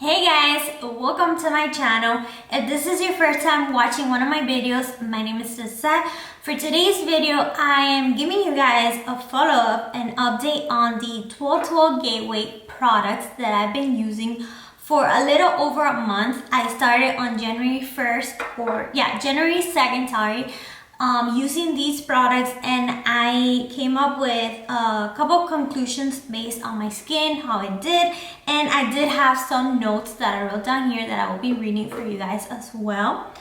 Hey guys, welcome to my channel. If this is your first time watching one of my videos, my name is Luseta. For today's video, I am giving you guys a follow-up and update on the 1212 Gateway products that I've been using for a little over a month. I started on January 2nd, using these products, and I came up with a couple of conclusions based on my skin, how it did, and I did have some notes that I wrote down here that I will be reading for you guys as well.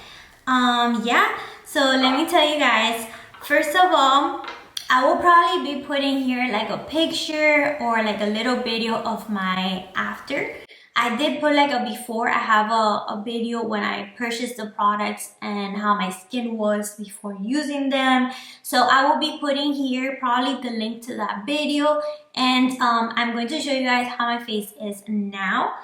So let me tell you guys, first of all, I will probably be putting here like a picture or like a little video of my after. I did put like a before. I have a video when I purchased the products and how my skin was before using them. So I will be putting here probably the link to that video, and I'm going to show you guys how my face is now.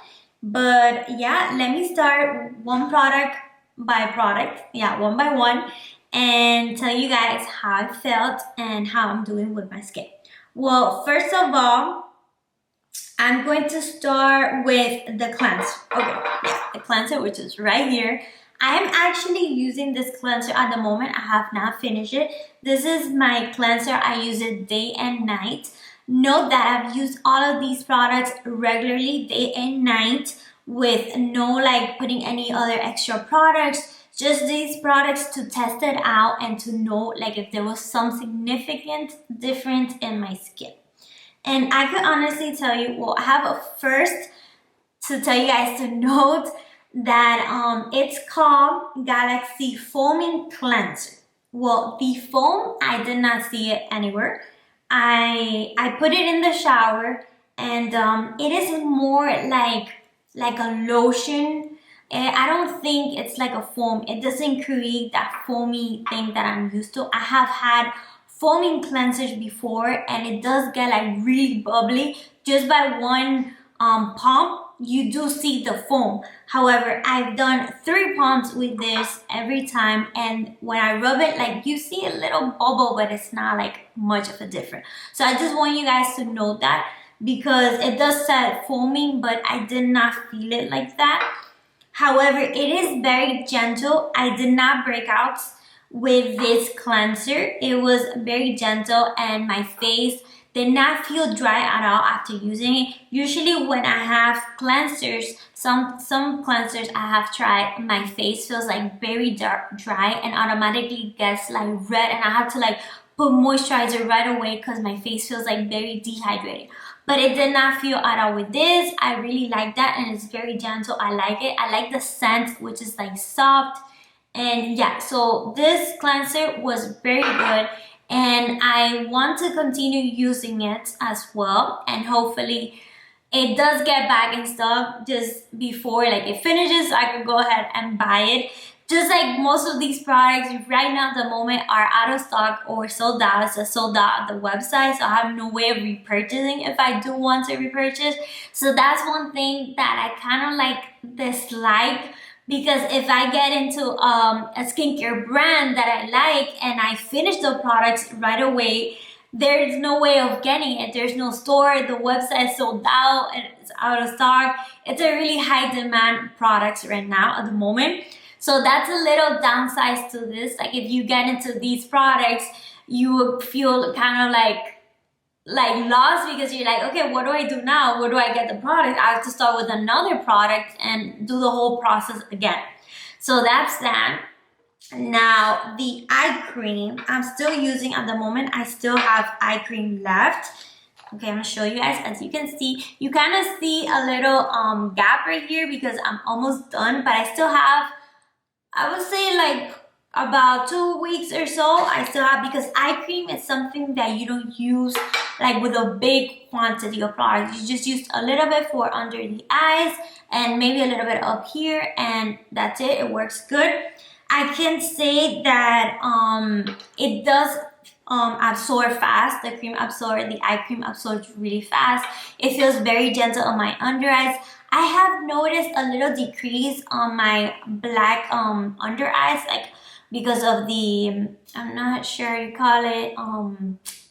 But yeah, let me start one product by product, one by one, and tell you guys how I felt and how I'm doing with my skin. Well, first of all, I'm going to start with the cleanser. The cleanser, which is right here. I am actually using this cleanser at the moment. I have not finished it. This is my cleanser. I use it day and night. Note that I've used all of these products regularly, day and night, with no like putting any other extra products. Just these products to test it out and to know like if there was some significant difference in my skin. And I could honestly tell you, well, I have a first to tell you guys to note that it's called Galaxy Foaming Cleanser. Well, the foam, I did not see it anywhere. I put it in the shower, and it is more like a lotion. I don't think it's like a foam. It doesn't create that foamy thing that I'm used to. I have had foaming cleansers before, and it does get like really bubbly. Just by one pump, you do see the foam. However, I've done 3 pumps with this every time, and when I rub it, like you see a little bubble, but it's not like much of a difference. So I just want you guys to know that, because it does say foaming, but I did not feel it like that. However, it is very gentle. I did not break out with this cleanser. It was very gentle, and my face did not feel dry at all after using it. Usually when I have cleansers, some cleansers I have tried, my face feels like very dry and automatically gets like red, and I have to like put moisturizer right away because my face feels like very dehydrated. But it did not feel at all with this. I really like that, and it's very gentle. I like it. I like the scent, which is like soft. And yeah, so this cleanser was very good, and I want to continue using it as well, and hopefully it does get back in stock just before like it finishes, so I can go ahead and buy it. Just like most of these products right now at the moment are out of stock or sold out. It's sold out at the website, so I have no way of repurchasing if I do want to repurchase. So that's one thing that I kind of like dislike, because if I get into a skincare brand that I like and I finish the products right away, there's no way of getting it. There's no store. The website is sold out and it's out of stock. It's a really high demand products right now at the moment. So that's a little downside to this. Like if you get into these products, you will feel kind of like lost, because you're like, okay, what do I do now? Where do I get the product? I have to start with another product and do the whole process again. So that's that. Now the eye cream, I'm still using at the moment. I still have eye cream left. Okay, I'm gonna show you guys. As you can see, you kind of see a little gap right here because I'm almost done, but I still have, I would say like about 2 weeks or so. I still have, because eye cream is something that you don't use like with a big quantity of products. You just use a little bit for under the eyes and maybe a little bit up here, and that's it. It works good. I can say that it does absorb fast. The eye cream absorbs really fast. It feels very gentle on my under eyes. I have noticed a little decrease on my black under eyes, like because of the, I'm not sure you call it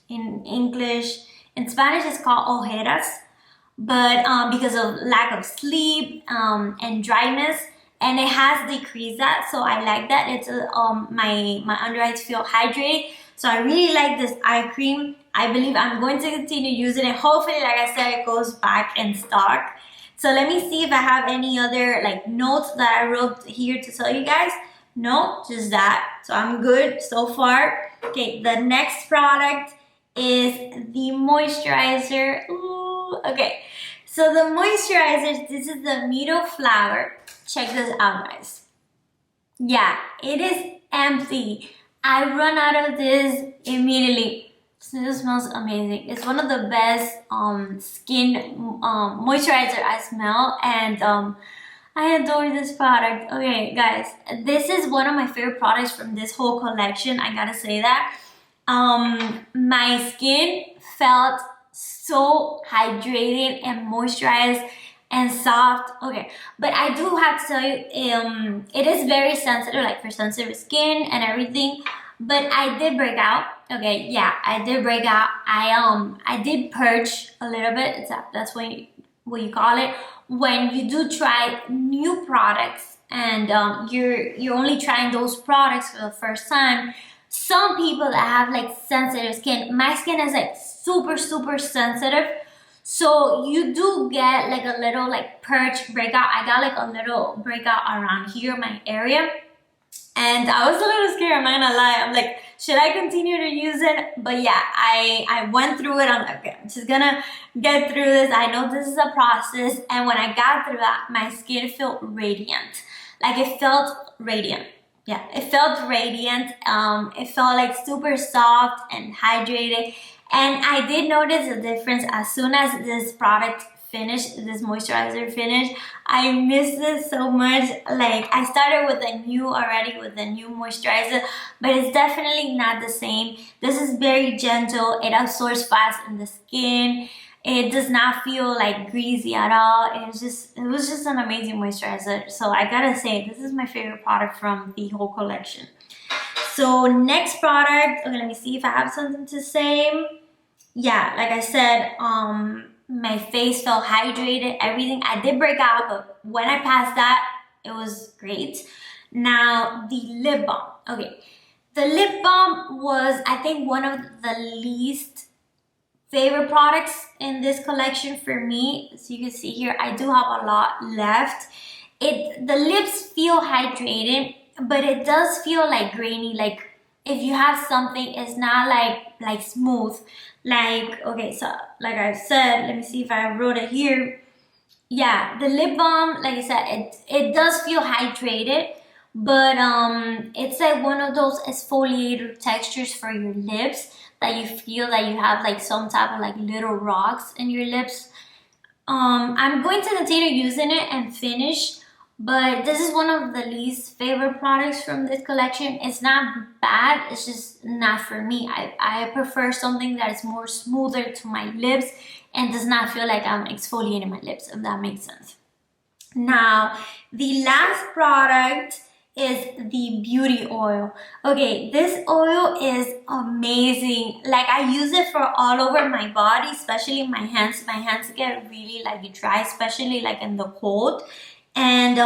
in English. In Spanish it's called ojeras. but because of lack of sleep and dryness, and it has decreased that, so I like that. It's my under eyes feel hydrated, so I really like this eye cream. I believe I'm going to continue using it. Hopefully, like I said, it goes back in stock. So let me see if I have any other like notes that I wrote here to tell you guys. No, just that. So I'm good so far. Okay, the next product is the moisturizer. Ooh, okay. So the moisturizer, this is the Meadow Flower. Check this out, guys. Yeah, it is empty. I run out of this immediately. This smells amazing. It's one of the best skin moisturizer I smell, and I adore this product. Okay, guys, this is one of my favorite products from this whole collection. I gotta say that. My skin felt so hydrated and moisturized and soft. Okay, but I do have to tell you, it is very sensitive, like for sensitive skin and everything. But I did break out. Okay, yeah, I did break out. I did purge a little bit. That's what you call it when you do try new products, and you're only trying those products for the first time. Some people that have like sensitive skin, my skin is like super sensitive, so you do get like a little like purge breakout. I got like a little breakout around here, my area, and I was a little scared, I'm not gonna lie. I'm like, should I continue to use it? But yeah, I went through it. I'm like, okay, I'm just gonna get through this. I know this is a process, and when I got through that, my skin felt radiant. Like it felt radiant. Yeah, it felt radiant. It felt like super soft and hydrated. And I did notice a difference as soon as this product finished, this moisturizer finished. I missed it so much. Like I started with a new moisturizer, but it's definitely not the same. This is very gentle. It absorbs fast in the skin. It does not feel like greasy at all. It was just an amazing moisturizer. So I gotta say, this is my favorite product from the whole collection. So next product, okay, let me see if I have something to say. Yeah, like I said, my face felt hydrated, everything. I did break out, but when I passed that, it was great. Now the lip balm. Okay, the lip balm was, I think, one of the least favorite products in this collection for me. So you can see here, I do have a lot left. The lips feel hydrated, but it does feel like grainy. Like if you have something, it's not like smooth. Like, okay, so like I said, let me see if I wrote it here. Yeah, the lip balm, like I said, it does feel hydrated, but it's like one of those exfoliator textures for your lips that you feel that you have like some type of like little rocks in your lips. I'm going to continue using it and finish, but this is one of the least favorite products from this collection. It's not bad, it's just not for me. I prefer something that is more smoother to my lips and does not feel like I'm exfoliating my lips, if that makes sense. Now, the last product is the beauty oil. Okay, this oil is amazing. Like I use it for all over my body, especially my hands. My hands get really like dry, especially like in the cold. And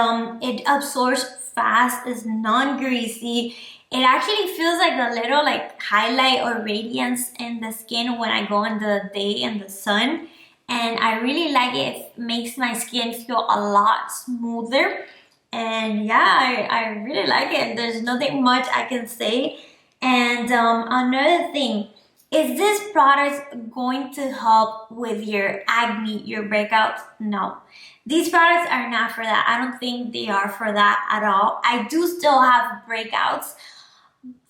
it absorbs fast, it's non-greasy. It actually feels like a little like highlight or radiance in the skin when I go in the day in the sun. And I really like it. It makes my skin feel a lot smoother. And yeah, I really like it. There's nothing much I can say. And another thing, is this product going to help with your acne, your breakouts? No. These products are not for that. I don't think they are for that at all. I do still have breakouts.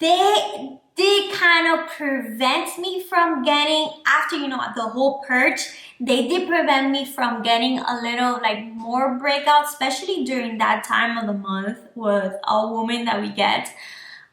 They did kind of prevent me from getting, after, you know, the whole purge, they did prevent me from getting a little like more breakouts, especially during that time of the month with all women that we get.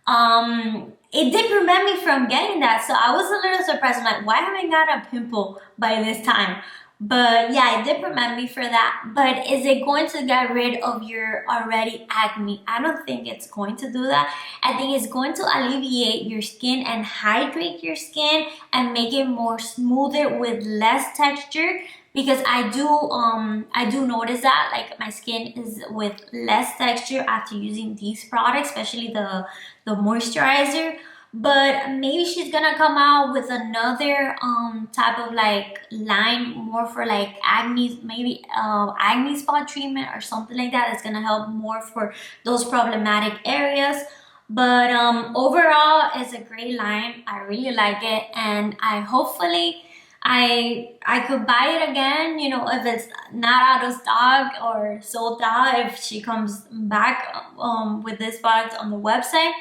It did prevent me from getting that, so I was a little surprised. I'm like, why haven't I got a pimple by this time? But yeah, it did prevent me for that. But is it going to get rid of your already acne? I don't think it's going to do that. I think it's going to alleviate your skin and hydrate your skin and make it more smoother with less texture. because I do notice that like my skin is with less texture after using these products, especially the moisturizer. But maybe she's gonna come out with another type of like line more for like acne, maybe acne spot treatment or something like that. It's gonna help more for those problematic areas. But overall, it's a great line. I really like it, and I could buy it again, you know, if it's not out of stock or sold out, if she comes back with this product on the website.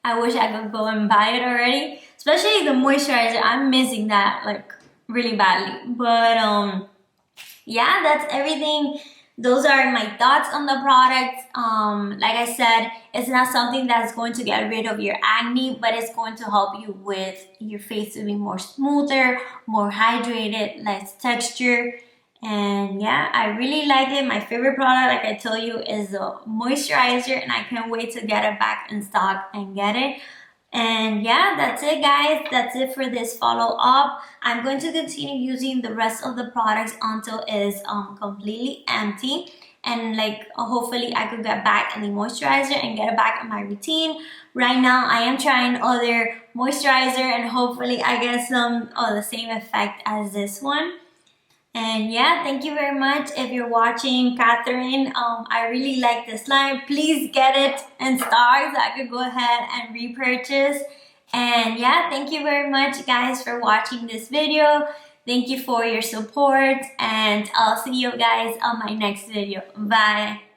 I wish I could go and buy it already, especially the moisturizer. I'm missing that like really badly. But yeah, that's everything. Those are my thoughts on the product. Like I said, it's not something that's going to get rid of your acne, but it's going to help you with your face to be more smoother, more hydrated, less texture. And yeah, I really like it. My favorite product, like I told you, is the moisturizer, and I can't wait to get it back in stock and get it. And yeah, that's it guys. That's it for this follow up. I'm going to continue using the rest of the products until it's completely empty. And like hopefully I could get back in the moisturizer and get it back in my routine. Right now I am trying other moisturizer and hopefully I get some of the same effect as this one. And yeah, thank you very much if you're watching, Catherine. I really like this line. Please get it in stock so I could go ahead and repurchase. And yeah, thank you very much guys for watching this video. Thank you for your support, and I'll see you guys on my next video. Bye.